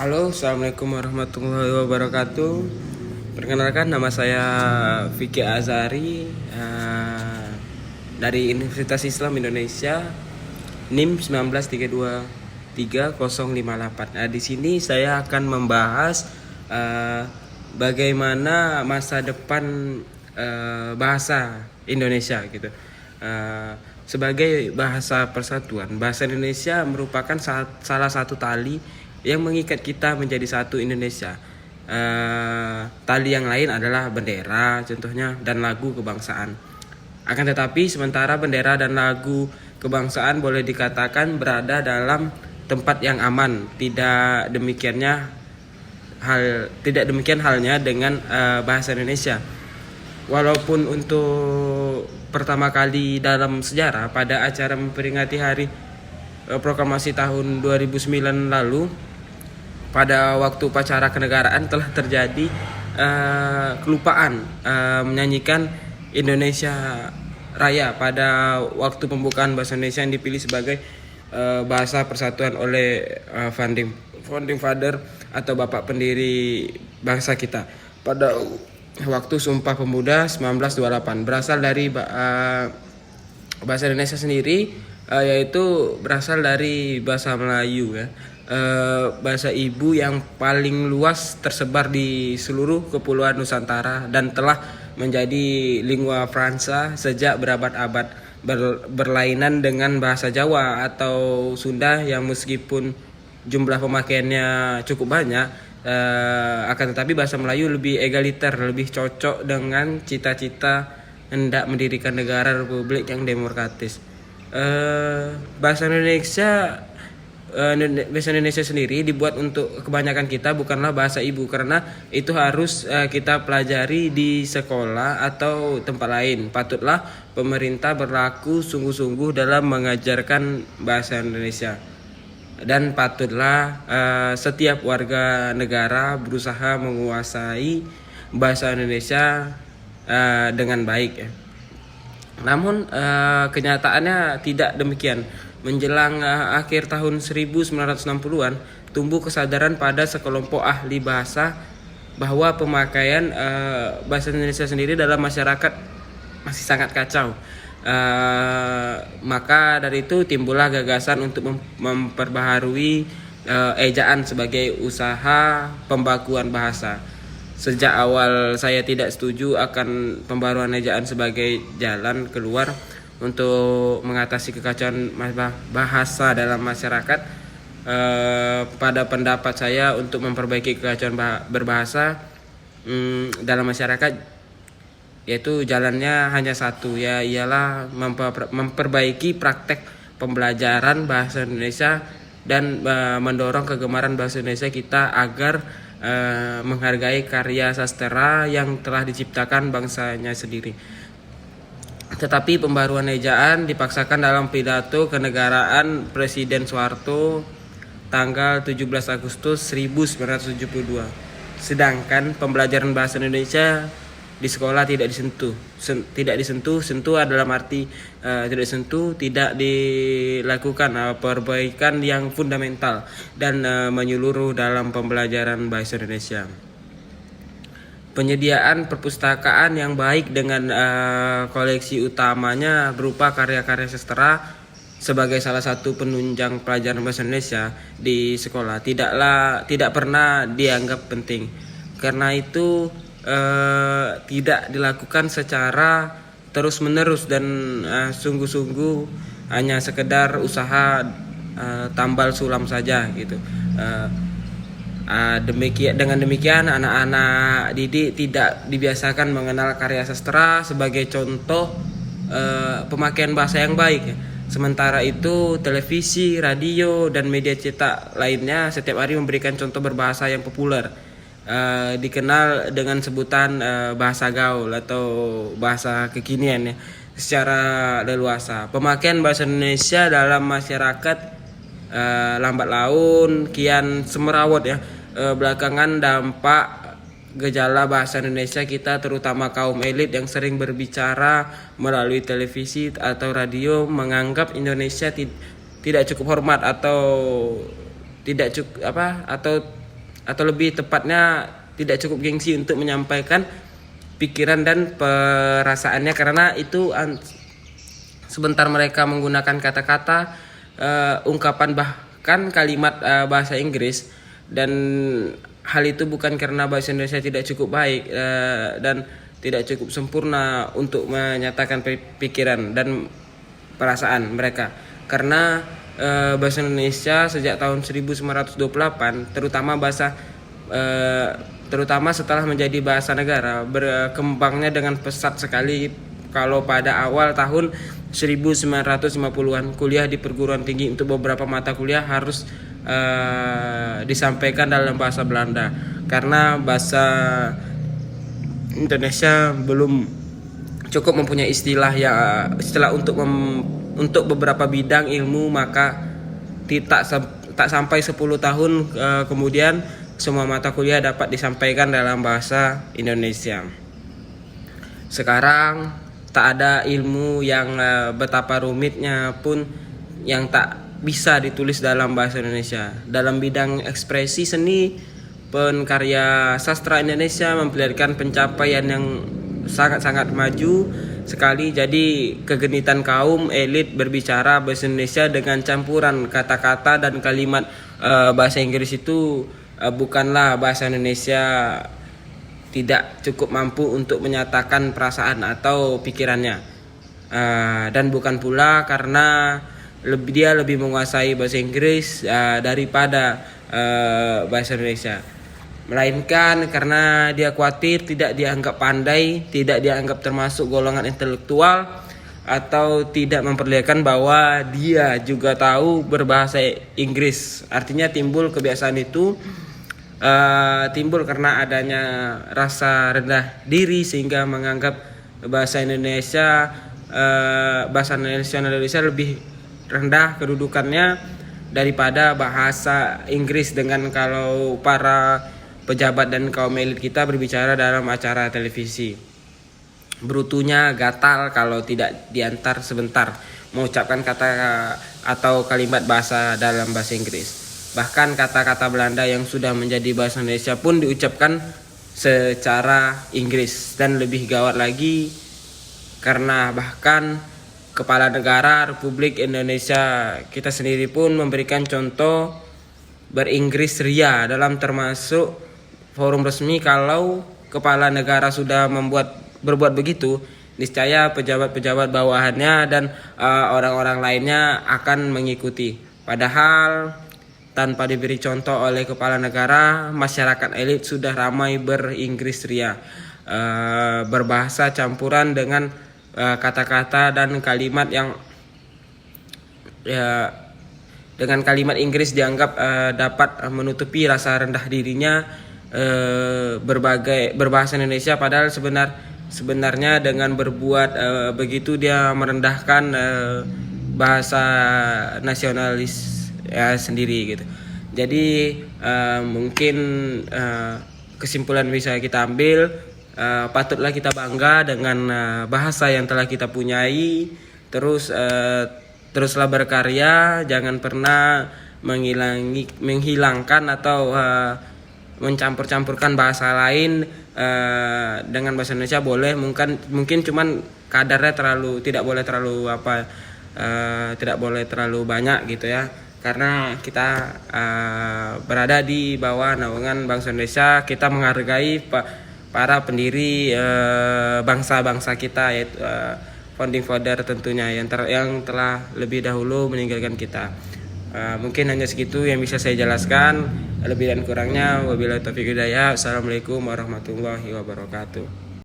Halo, assalamualaikum warahmatullahi wabarakatuh. Perkenalkan, nama saya Vicky Azari dari Universitas Islam Indonesia, NIM 193230058. Nah, di sini saya akan membahas bagaimana masa depan bahasa Indonesia gitu. Sebagai bahasa persatuan, bahasa Indonesia merupakan salah satu tali yang mengikat kita menjadi satu Indonesia. Tali yang lain adalah bendera contohnya dan lagu kebangsaan. Akan tetapi sementara bendera dan lagu kebangsaan boleh dikatakan berada dalam tempat yang aman. Tidak demikian halnya dengan bahasa Indonesia. Walaupun untuk pertama kali dalam sejarah pada acara memperingati hari proklamasi tahun 2009 lalu, pada waktu upacara kenegaraan telah terjadi kelupaan menyanyikan Indonesia Raya pada waktu pembukaan bahasa Indonesia yang dipilih sebagai bahasa persatuan oleh founding father atau bapak pendiri bangsa kita pada waktu Sumpah Pemuda 1928. Berasal dari bahasa Indonesia sendiri, yaitu berasal dari bahasa Melayu ya. Bahasa ibu yang paling luas tersebar di seluruh kepulauan Nusantara dan telah menjadi lingua franca sejak berabad-abad, berlainan dengan bahasa Jawa atau Sunda yang meskipun jumlah pemakaiannya cukup banyak, akan tetapi bahasa Melayu lebih egaliter, lebih cocok dengan cita-cita hendak mendirikan negara republik yang demokratis. Bahasa Indonesia sendiri dibuat untuk kebanyakan kita bukanlah bahasa ibu, karena itu harus kita pelajari di sekolah atau tempat lain. Patutlah pemerintah berlaku sungguh-sungguh dalam mengajarkan bahasa Indonesia, dan patutlah setiap warga negara berusaha menguasai bahasa Indonesia dengan baik ya. Namun kenyataannya tidak demikian. Menjelang akhir tahun 1960-an, tumbuh kesadaran pada sekelompok ahli bahasa bahwa pemakaian bahasa Indonesia sendiri dalam masyarakat masih sangat kacau. Maka dari itu timbullah gagasan untuk memperbaharui ejaan sebagai usaha pembakuan bahasa. Sejak awal saya tidak setuju akan pembaruan ejaan sebagai jalan keluar untuk mengatasi kekacauan bahasa dalam masyarakat. Pada pendapat saya, untuk memperbaiki kekacauan berbahasa dalam masyarakat, yaitu jalannya hanya satu, ialah memperbaiki praktek pembelajaran bahasa Indonesia dan mendorong kegemaran bahasa Indonesia kita agar menghargai karya sastra yang telah diciptakan bangsanya sendiri. Tetapi pembaruan ejaan dipaksakan dalam pidato kenegaraan Presiden Soeharto tanggal 17 Agustus 1972. Sedangkan pembelajaran bahasa Indonesia di sekolah tidak disentuh. Sentuh adalah arti tidak disentuh, tidak dilakukan perbaikan yang fundamental dan menyeluruh dalam pembelajaran bahasa Indonesia. Penyediaan perpustakaan yang baik dengan koleksi utamanya berupa karya-karya sastra sebagai salah satu penunjang pelajaran bahasa Indonesia di sekolah tidak pernah dianggap penting. Karena itu tidak dilakukan secara terus-menerus dan sungguh-sungguh, hanya sekedar usaha tambal sulam saja gitu. Dengan demikian anak-anak didik tidak dibiasakan mengenal karya sastra sebagai contoh pemakaian bahasa yang baik. Sementara itu televisi, radio, dan media cetak lainnya setiap hari memberikan contoh berbahasa yang populer, dikenal dengan sebutan bahasa gaul atau bahasa kekinian ya, secara leluasa. Pemakaian bahasa Indonesia dalam masyarakat lambat laun kian semerawut ya. Belakangan dampak gejala bahasa Indonesia kita, terutama kaum elit yang sering berbicara melalui televisi atau radio, menganggap Indonesia tidak cukup hormat atau atau lebih tepatnya tidak cukup gengsi untuk menyampaikan pikiran dan perasaannya, karena itu sebentar mereka menggunakan kata-kata, ungkapan, bahkan kalimat bahasa Inggris, dan hal itu bukan karena bahasa Indonesia tidak cukup baik dan tidak cukup sempurna untuk menyatakan pikiran dan perasaan mereka, karena bahasa Indonesia sejak tahun 1928 terutama setelah menjadi bahasa negara berkembangnya dengan pesat sekali. Kalau pada awal tahun 1950-an kuliah di perguruan tinggi untuk beberapa mata kuliah harus disampaikan dalam bahasa Belanda, karena bahasa Indonesia belum cukup mempunyai istilah untuk beberapa bidang ilmu, maka tak sampai 10 tahun kemudian semua mata kuliah dapat disampaikan dalam bahasa Indonesia. Sekarang tak ada ilmu yang betapa rumitnya pun yang tak bisa ditulis dalam bahasa Indonesia. Dalam bidang ekspresi seni, penkarya sastra Indonesia memperlihatkan pencapaian yang sangat-sangat maju sekali. Jadi kegenitan kaum elit berbicara bahasa Indonesia dengan campuran kata-kata dan kalimat bahasa Inggris itu bukanlah bahasa Indonesia tidak cukup mampu untuk menyatakan perasaan atau pikirannya, dan bukan pula karena dia lebih menguasai bahasa Inggris daripada bahasa Indonesia, melainkan karena dia khawatir tidak dianggap pandai, tidak dianggap termasuk golongan intelektual, atau tidak memperlihatkan bahwa dia juga tahu berbahasa Inggris. Artinya timbul kebiasaan itu timbul karena adanya rasa rendah diri, sehingga menganggap bahasa nasional Indonesia lebih rendah kedudukannya daripada bahasa Inggris. Dengan kalau para pejabat dan kaum elit kita berbicara dalam acara televisi, brutunya gatal kalau tidak diantar sebentar mengucapkan kata atau kalimat bahasa dalam bahasa Inggris. Bahkan kata-kata Belanda yang sudah menjadi bahasa Indonesia pun diucapkan secara Inggris. Dan lebih gawat lagi, karena bahkan Kepala Negara Republik Indonesia kita sendiri pun memberikan contoh beringgris ria dalam termasuk forum resmi. Kalau Kepala Negara sudah berbuat begitu, niscaya pejabat-pejabat bawahannya dan orang-orang lainnya akan mengikuti. Padahal tanpa diberi contoh oleh Kepala Negara, masyarakat elit sudah ramai beringgris ria, berbahasa campuran dengan kata-kata dan kalimat yang dengan kalimat Inggris dianggap dapat menutupi rasa rendah dirinya berbahasa Indonesia. Padahal sebenarnya dengan berbuat begitu dia merendahkan bahasa nasionalis sendiri gitu. Jadi mungkin kesimpulan bisa kita ambil, patutlah kita bangga dengan bahasa yang telah kita punyai. Teruslah berkarya, jangan pernah menghilangkan atau mencampur-campurkan bahasa lain dengan bahasa Indonesia. Boleh, mungkin cuman kadarnya tidak boleh terlalu banyak gitu ya, karena kita berada di bawah naungan bangsa Indonesia. Kita menghargai para pendiri bangsa-bangsa kita, yaitu founding father tentunya yang telah lebih dahulu meninggalkan kita. Mungkin hanya segitu yang bisa saya jelaskan. Lebih dan kurangnya wabillahi taufiq hidayah. Assalamualaikum warahmatullahi wabarakatuh.